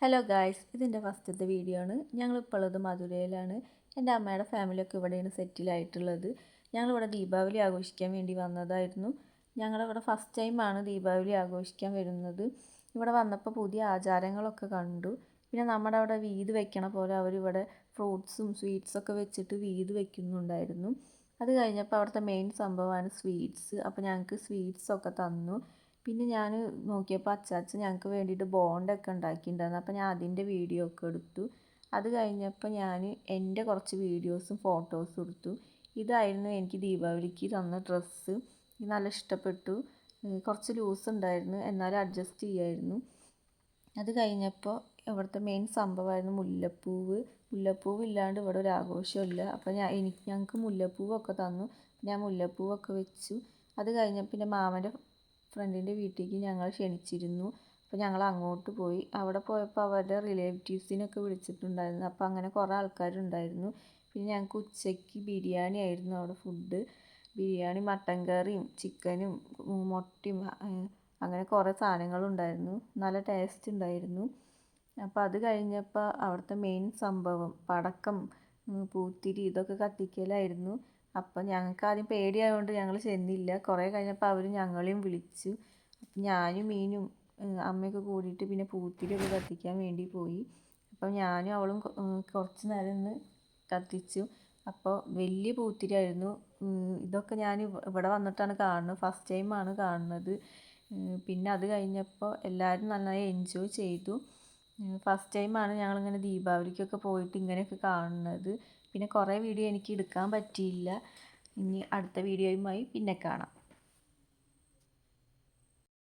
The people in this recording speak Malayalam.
ഹലോ ഗായ്സ്, ഇതിൻ്റെ ഫസ്റ്റത്തെ വീഡിയോ ആണ്. ഞങ്ങളിപ്പോൾ ഉള്ളത് മധുരയിലാണ്. എൻ്റെ അമ്മയുടെ ഫാമിലിയൊക്കെ ഇവിടെയാണ് സെറ്റിലായിട്ടുള്ളത്. ഞങ്ങളിവിടെ ദീപാവലി ആഘോഷിക്കാൻ വേണ്ടി വന്നതായിരുന്നു. ഞങ്ങളിവിടെ ഫസ്റ്റ് ടൈമാണ് ദീപാവലി ആഘോഷിക്കാൻ വരുന്നത്. ഇവിടെ വന്നപ്പോൾ പുതിയ ആചാരങ്ങളൊക്കെ കണ്ടു. പിന്നെ നമ്മുടെ അവിടെ വീട് വെക്കണ പോലെ അവരിവിടെ ഫ്രൂട്ട്സും സ്വീറ്റ്സൊക്കെ വെച്ചിട്ട് വീട് വെക്കുന്നുണ്ടായിരുന്നു. അത് കഴിഞ്ഞപ്പോൾ അവിടുത്തെ മെയിൻ സംഭവമാണ് സ്വീറ്റ്സ്. അപ്പോൾ ഞങ്ങൾക്ക് സ്വീറ്റ്സൊക്കെ തന്നു. പിന്നെ ഞാൻ നോക്കിയപ്പോൾ അച്ചാച്ചൻ ഞങ്ങൾക്ക് വേണ്ടിയിട്ട് ബോണ്ടൊക്കെ ഉണ്ടാക്കിയിട്ടുണ്ടായിരുന്നു. അപ്പോൾ ഞാൻ അതിൻ്റെ വീഡിയോ ഒക്കെ എടുത്തു. അത് കഴിഞ്ഞപ്പോൾ ഞാൻ എൻ്റെ കുറച്ച് വീഡിയോസും ഫോട്ടോസും എടുത്തു. ഇതായിരുന്നു എനിക്ക് ദീപാവലിക്ക് തന്ന ഡ്രസ്സ്. ഇത് നല്ല ഇഷ്ടപ്പെട്ടു. കുറച്ച് ലൂസ് ഉണ്ടായിരുന്നു, എന്നാലും അഡ്ജസ്റ്റ് ചെയ്യായിരുന്നു. അത് കഴിഞ്ഞപ്പോൾ ഇവിടുത്തെ മെയിൻ സംഭവമായിരുന്നു മുല്ലപ്പൂവ്. മുല്ലപ്പൂവ് ഇല്ലാണ്ട് ഇവിടെ ഒരു ആഘോഷമില്ല. അപ്പോൾ ഞങ്ങൾക്ക് മുല്ലപ്പൂവൊക്കെ തന്നു. ഞാൻ മുല്ലപ്പൂവൊക്കെ വെച്ചു. അത് കഴിഞ്ഞപ്പോൾ പിന്നെ മാമൻ്റെ ഫ്രണ്ടിൻ്റെ വീട്ടിലേക്ക് ഞങ്ങൾ ക്ഷണിച്ചിരുന്നു. അപ്പോൾ ഞങ്ങൾ അങ്ങോട്ട് പോയി. അവിടെ പോയപ്പോൾ അവരുടെ റിലേറ്റീവ്സിനൊക്കെ വിളിച്ചിട്ടുണ്ടായിരുന്നു. അപ്പോൾ അങ്ങനെ കുറേ ആൾക്കാരുണ്ടായിരുന്നു. പിന്നെ ഞങ്ങൾക്ക് ഉച്ചയ്ക്ക് ബിരിയാണി ആയിരുന്നു അവിടെ ഫുഡ്. ബിരിയാണി, മട്ടൻ കറിയും ചിക്കനും മുട്ടയും അങ്ങനെ കുറേ സാധനങ്ങളുണ്ടായിരുന്നു. നല്ല ടേസ്റ്റ് ഉണ്ടായിരുന്നു. അപ്പോൾ അത് കഴിഞ്ഞപ്പോൾ അവിടുത്തെ മെയിൻ സംഭവം പടക്കം, പൂത്തിരി ഇതൊക്കെ കത്തിക്കലായിരുന്നു. അപ്പം ഞങ്ങൾക്ക് ആദ്യം പേടിയായതുകൊണ്ട് ഞങ്ങൾ ചെന്നില്ല. കുറേ കഴിഞ്ഞപ്പോൾ അവർ ഞങ്ങളെയും വിളിച്ചു. അപ്പം ഞാനും മീനും അമ്മയൊക്കെ കൂടിയിട്ട് പിന്നെ പൂത്തിരിയൊക്കെ കത്തിക്കാൻ വേണ്ടി പോയി. അപ്പം ഞാനും അവളും കുറച്ച് നേരം നിന്ന് കത്തിച്ചു. അപ്പോൾ വലിയ പൂത്തിരിയായിരുന്നു. ഇതൊക്കെ ഞാൻ ഇവിടെ വന്നിട്ടാണ് കാണുന്നത്, ഫസ്റ്റ് ടൈമാണ് കാണുന്നത്. പിന്നെ അത് കഴിഞ്ഞപ്പോൾ എല്ലാവരും നന്നായി എൻജോയ് ചെയ്തു. ഫസ്റ്റ് ടൈമാണ് ഞങ്ങളിങ്ങനെ ദീപാവലിക്കൊക്കെ പോയിട്ട് ഇങ്ങനെയൊക്കെ കാണുന്നത്. പിന്നെ കുറേ വീഡിയോ എനിക്ക് എടുക്കാൻ പറ്റിയില്ല. ഇനി അടുത്ത വീഡിയോയുമായി പിന്നെ കാണാം.